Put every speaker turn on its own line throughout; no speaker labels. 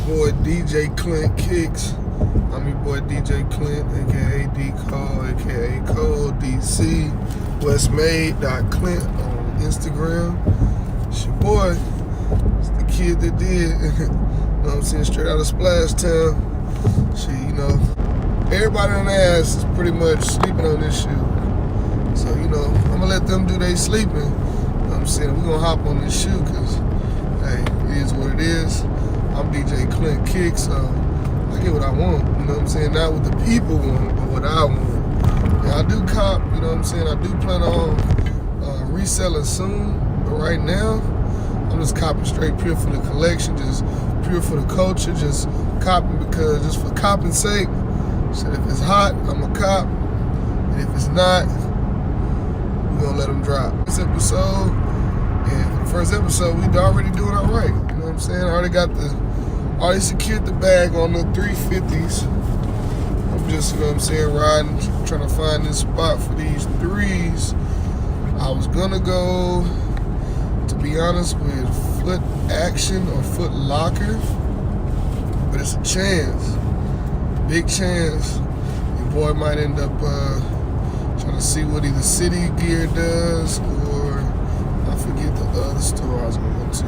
boy DJ Clint Kicks. I'm your boy DJ Clint, aka D Cole, aka Cole DC, Westmade.Clint on Instagram. It's your boy. It's the kid that did. You know what I'm saying? Straight out of Splash Town. Shit, you know, everybody on their ass is pretty much sleeping on this shoe. So, you know, I'm gonna let them do their sleeping. You know what I'm saying? We're gonna hop on this shoe because, hey, it is what it is. I'm DJ Clint Kicks, so I get what I want. You know what I'm saying? Not what the people want, but what I want. And I do cop, you know what I'm saying? I do plan on reselling soon, but right now, I'm just copping straight pure for the collection, just pure for the culture, just copping because, just for copping's sake. So if it's hot, I'm a cop. And if it's not, we're gonna let them drop. This episode, and for the first episode, we already doing all right. You know what I'm saying? I already secured the bag on the 350s. I'm just, you know what I'm saying, riding, trying to find this spot for these threes. I was gonna go, to be honest, with Foot Action or Foot Locker, but it's a chance, big chance. Your boy might end up trying to see what either City Gear does or I forget the other store I was gonna go to.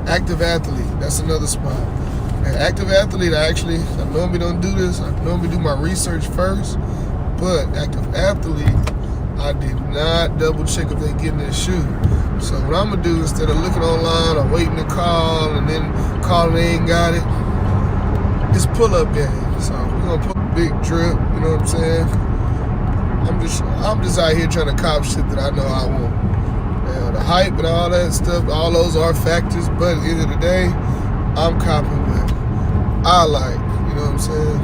Active Athlete, that's another spot. And Active Athlete, I normally don't do this. I normally do my research first, but Active Athlete, I did not double check if they getting their shoe. So what I'm gonna do, instead of looking online or waiting to call and then calling they ain't got it, it's pull-up game. So we're gonna put a big drip, you know what I'm saying? I'm just out here trying to cop shit that I know I want. Now, the hype and all that stuff, all those are factors, but at the end of the day, I'm copping what I like, you know what I'm saying?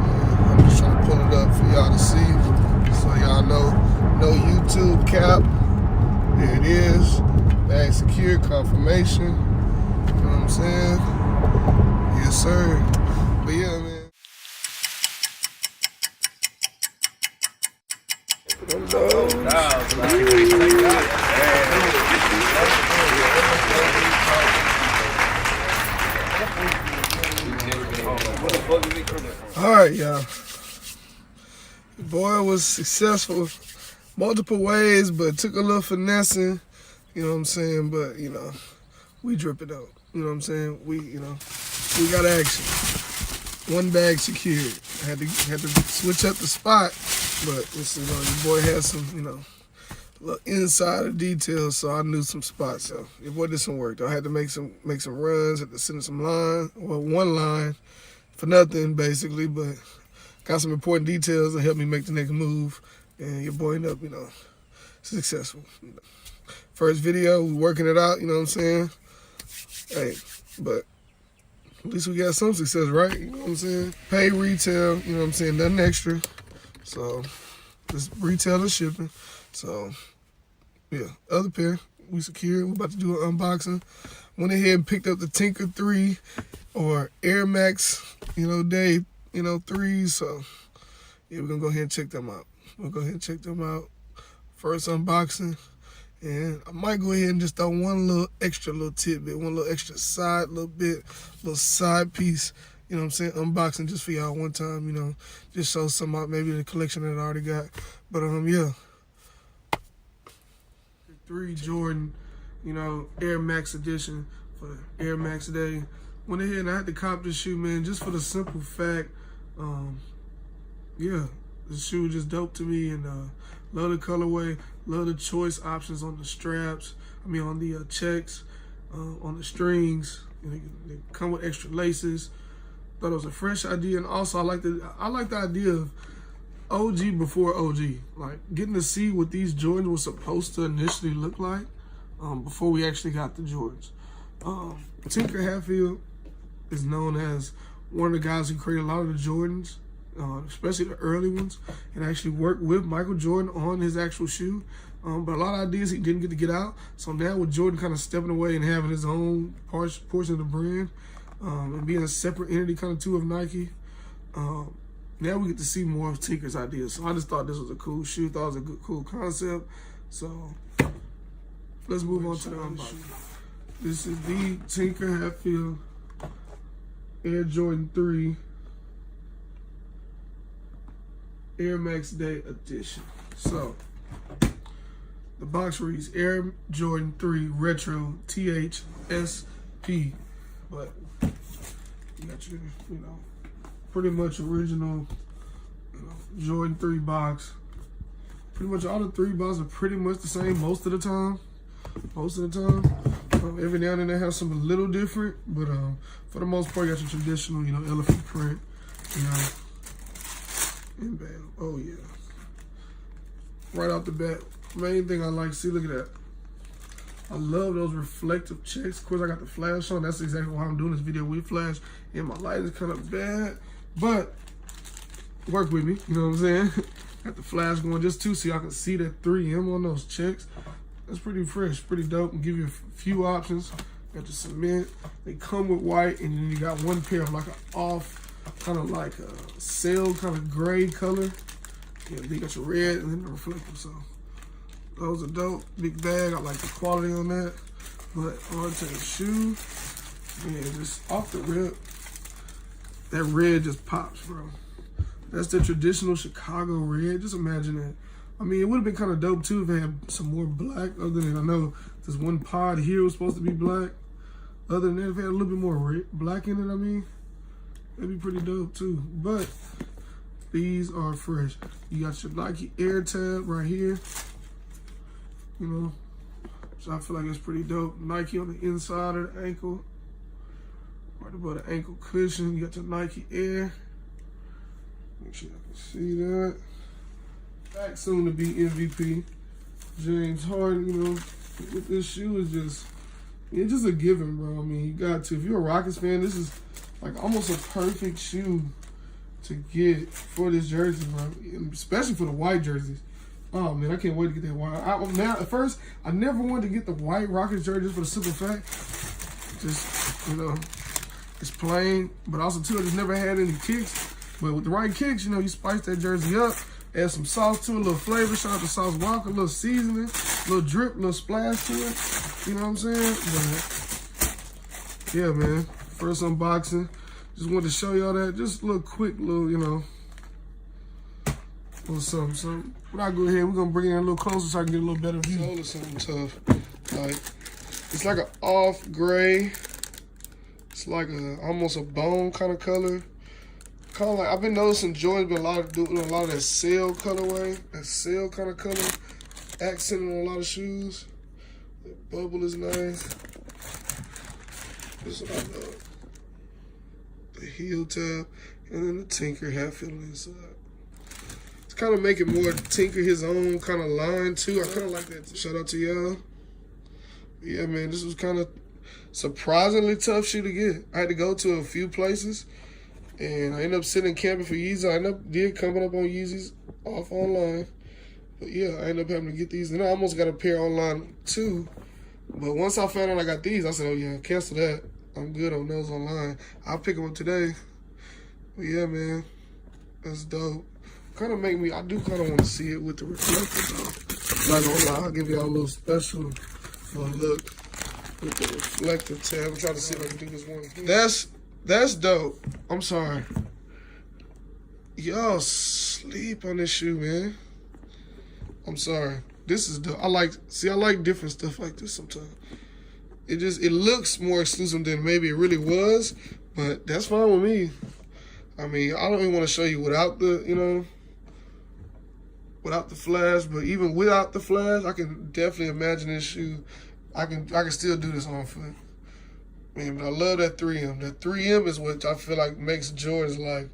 Yeah, I'm just trying to pull it up for y'all to see, so y'all know, no YouTube cap. There it is, bag secure, confirmation, you know what I'm saying? Yes, sir. But yeah, man. All right, y'all. The boy was successful multiple ways, but took a little finessing, you know what I'm saying? But, you know, we drip it out, you know what I'm saying? We got action. One bag secured. I had to switch up the spot, but you know, your boy had some, you know, little insider details, so I knew some spots. So your boy did some work. I had to make some runs, had to send some line, well, one line for nothing basically, but got some important details that helped me make the next move, and your boy ended up, you know, successful. First video, we working it out, you know what I'm saying? Hey, but at least we got some success, right? You know what I'm saying? Pay retail, you know what I'm saying? Nothing extra. So, just retail and shipping. So, yeah, other pair, we secured. We're about to do an unboxing. Went ahead and picked up the Tinker 3 or AirMax, you know, day, you know, 3s. So, yeah, we're going to go ahead and check them out. We'll go ahead and check them out. First unboxing. And I might go ahead and just throw one little extra little tidbit, one little extra side little bit, little side piece, you know what I'm saying, unboxing just for y'all one time, you know, just show some out, maybe the collection that I already got. But, yeah. 3 Jordan, you know, Air Max edition for Air Max Day. Went ahead and I had to cop this shoe, man, just for the simple fact, yeah, the shoe just dope to me, and love the colorway, love the choice options on the straps, on the checks, on the strings. You know, they come with extra laces. Thought it was a fresh idea, and also I like the idea of OG before OG, like getting to see what these Jordans were supposed to initially look like before we actually got the Jordans. Tinker Hatfield is known as one of the guys who created a lot of the Jordans, especially the early ones, and actually worked with Michael Jordan on his actual shoe. But a lot of ideas he didn't get to get out. So now with Jordan kind of stepping away and having his own portion of the brand, and being a separate entity kind of too of Nike, now we get to see more of Tinker's ideas. So I just thought this was a cool shoe, thought it was a good, cool concept. So let's move on to the unboxing. This is the Tinker Hatfield Air Jordan 3 AirMax Day Edition. So, the box reads Air Jordan 3 Retro THSP. But you got your, pretty much original, Jordan 3 box. Pretty much all the 3 boxes are pretty much the same most of the time. Every now and then they have something a little different, but for the most part, you got your traditional, elephant print, and bam. Oh yeah. Right off the bat, main thing I like, see, look at that. I love those reflective checks. Of course, I got the flash on. That's exactly why I'm doing this video with flash. And my light is kind of bad, but work with me, you know what I'm saying? Got the flash going just too, so y'all can see that 3M on those checks. That's pretty fresh, pretty dope. And give you a few options. Got the cement. They come with white, and then you got one pair of like an off, kind of like a sail kind of gray color. Yeah, they got your red and then the reflective. So those are dope. Big bag. I like the quality on that. But on to the shoe, man, just off the rip, that red just pops, bro. That's the traditional Chicago red. Just imagine that. I mean, it would have been kind of dope too if it had some more black. Other than, I know this one pod here was supposed to be black. Other than that, if it had a little bit more red, black in it, I mean, that'd be pretty dope too. But these are fresh. You got your Nike Air tab right here. So I feel like it's pretty dope. Nike on the inside of the ankle. Right above the ankle cushion. You got your Nike Air. Make sure I can see that. Back soon to be MVP. James Harden, with this shoe is just, it's just a given, bro. I mean, you got to. If you're a Rockets fan, this is like almost a perfect shoe to get for this jersey, bro. Especially for the white jerseys. Oh man, I can't wait to get that white. Now, at first, I never wanted to get the white Rockets jerseys for the simple fact, just, it's plain, but also too, I just never had any kicks. But with the right kicks, you spice that jersey up, add some sauce to it, a little flavor, shout out to Sauce Walker, a little seasoning, a little drip, a little splash to it. You know what I'm saying? But yeah, man, first unboxing. Just wanted to show y'all that. Just a little quick, little something. When I go ahead, we're gonna bring it in a little closer so I can get a little better view. Sole is something tough. Like, it's like an off gray. It's like almost a bone kind of color. Kind of like, I've been noticing Jordan's been doing a lot of that sail colorway, that sail kind of color, accenting on a lot of shoes. The bubble is nice. This is what I love. The heel tab, and then the Tinker hat filling inside. It's kind of making more Tinker his own kind of line too. I kind of like that. Shout out to y'all. Yeah, man, this was kind of surprisingly tough shoe to get. I had to go to a few places. And I ended up sitting camping for Yeezy. I ended up coming up on Yeezys off online. But yeah, I ended up having to get these. And I almost got a pair online too. But once I found out I got these, I said, oh yeah, cancel that. I'm good on those online. I'll pick them up today. But yeah, man, that's dope. Kind of make me, I do kind of want to see it with the reflector though. Not gonna lie, I'll give y'all a little special look with the reflective tab. I'm trying to see if I can do this one. That's dope. I'm sorry. Y'all sleep on this shoe, man. I'm sorry. This is dope. I like different stuff like this sometimes. It looks more exclusive than maybe it really was, but that's fine with me. I mean, I don't even want to show you without the, without the flash, but even without the flash, I can definitely imagine this shoe. I can still do this on foot. Man, but I love that 3M. That 3M is what I feel like makes Jordans like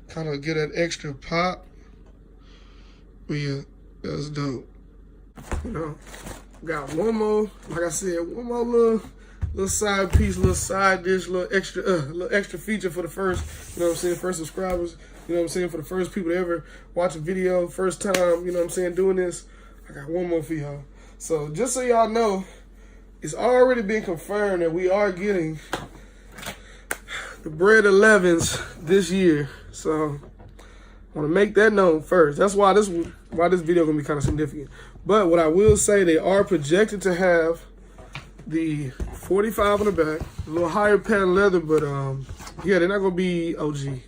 kind of get that extra pop. But yeah, that's dope. Got one more, like I said, one more little side piece, little side dish, little extra feature for the first, first subscribers. For the first people to ever watch a video, first time, doing this. I got one more for y'all. So just so y'all know, it's already been confirmed that we are getting the Bread 11s this year. So I want to make that known first. That's why this video gonna be kind of significant. But what I will say, they are projected to have the 45 on the back, a little higher patent leather, but Yeah, they're not gonna be OG.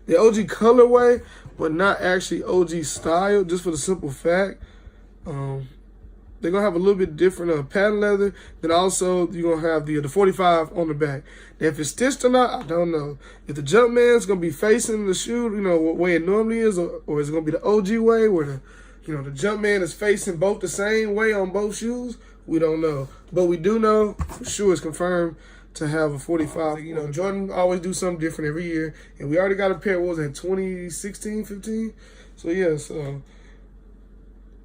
The OG colorway, but not actually OG style, just for the simple fact. They're gonna have a little bit different patent leather. Then also you're gonna have the 45 on the back. Now, if it's stitched or not, I don't know. If the Jumpman's gonna be facing the shoe, you know, what way it normally is, or is it gonna be the OG way where the, you know, the Jumpman is facing both the same way on both shoes? We don't know. But we do know for sure it's confirmed to have a 45. You know, Jordan always do something different every year. And we already got a pair, what was that, 2016, 15? So yeah, so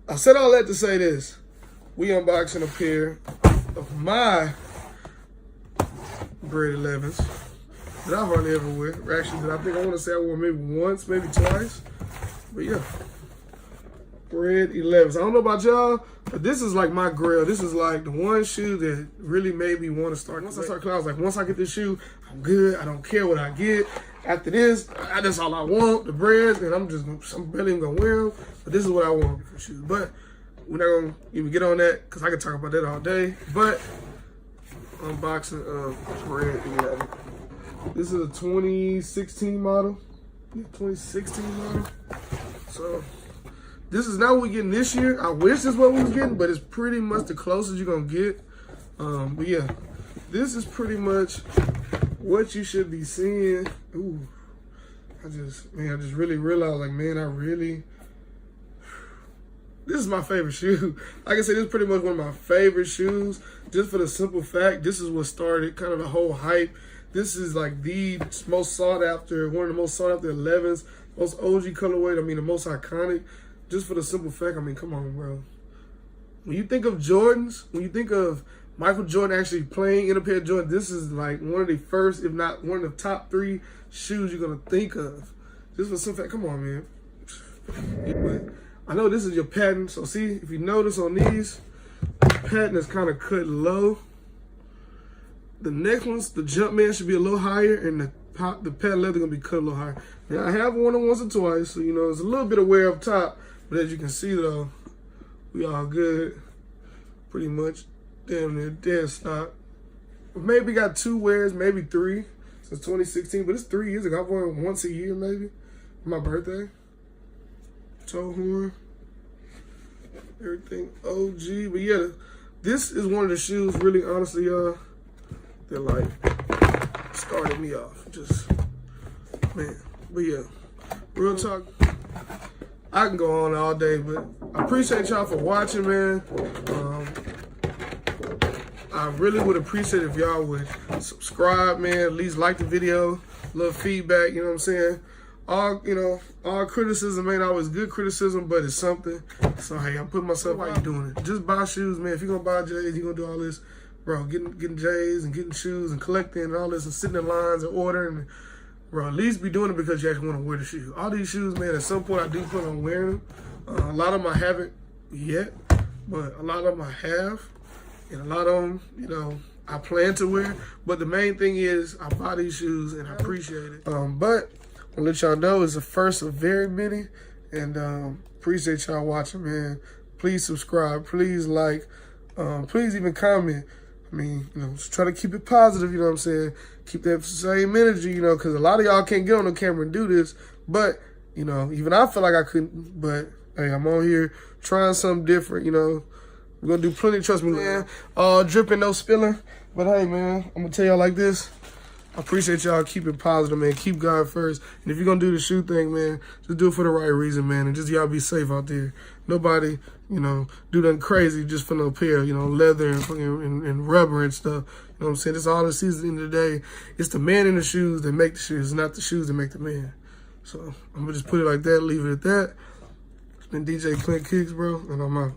I said all that to say this. We unboxing a pair of my Bread 11s that I've hardly ever wear. Actually, that I think I want to say I wore maybe once, maybe twice. But yeah, Bread 11s. I don't know about y'all, but this is like my grail. This is like the one shoe that really made me want to start. Once I started collecting, I was like, once I get this shoe, I'm good. I don't care what I get. After this, that's all I want, the breads, and I'm barely even gonna wear them. But this is what I want for shoes. But we're not gonna even get on that because I could talk about that all day. But unboxing of Bread 11. This is a 2016 model. Yeah, 2016 model. So this is not what we're getting this year. I wish this is what we was getting, but it's pretty much the closest you're gonna get. But yeah, this is pretty much what you should be seeing. Ooh, I just really realized, like, man, this is my favorite shoe. Like I said, this is pretty much one of my favorite shoes, just for the simple fact, this is what started kind of the whole hype. This is like the most sought after, one of the most sought after 11s, most OG colorway, I mean, the most iconic, just for the simple fact, I mean, come on, bro. When you think of Jordans, when you think of Michael Jordan actually playing in a pair of Jordans, this is like one of the first, if not one of the top 3 shoes you're gonna think of. Just for some fact, come on, man. But I know this is your patent, so see, if you notice on these, the patent is kind of cut low. The next ones, the Jumpman should be a little higher, and the patent leather gonna be cut a little higher. Now, I have worn it once or twice, so you know, there's a little bit of wear up top, but as you can see though, we all good, pretty much. Damn near dead stock. Maybe got 2 wears, maybe 3 since 2016, but it's 3 years ago. I've worn it once a year, maybe, for my birthday. Toe horn, everything OG. But yeah, this is one of the shoes, really, honestly, y'all, that like started me off. Just, man. But yeah, real talk, I can go on all day, but I appreciate y'all for watching, man. I really would appreciate if y'all would subscribe, man. At least like the video, little feedback, you know what I'm saying? All criticism ain't always good criticism, but it's something. So hey, I'm putting myself out. You doing it? Just buy shoes, man. If you're gonna buy J's, you're gonna do all this, bro. Getting J's and getting shoes and collecting and all this and sitting in lines and ordering, bro. At least be doing it because you actually want to wear the shoe. All these shoes, man. At some point, I do plan on wearing them. A lot of them I haven't yet, but a lot of them I have. And a lot of them, you know, I plan to wear. But the main thing is I buy these shoes and I appreciate it. But I'll let y'all know it's the first of very many. And appreciate y'all watching, man. Please subscribe. Please like. Please even comment. I mean, you know, just try to keep it positive, you know what I'm saying? Keep that same energy, you know, because a lot of y'all can't get on the camera and do this. But, you know, even I feel like I couldn't. But, hey, I'm on here trying something different, you know. We're going to do plenty, trust me, man. Dripping, no spilling. But, hey, man, I'm going to tell y'all like this. I appreciate y'all. Keep it positive, man. Keep God first. And if you're going to do the shoe thing, man, just do it for the right reason, man. And just y'all be safe out there. Nobody, you know, do nothing crazy just for no pair, you know, leather and rubber and stuff. You know what I'm saying? It's all the season at the end of the day. It's the man in the shoes that make the shoes, not the shoes that make the man. So I'm going to just put it like that, leave it at that. It's been DJ Clint Kicks, bro, and I'm out.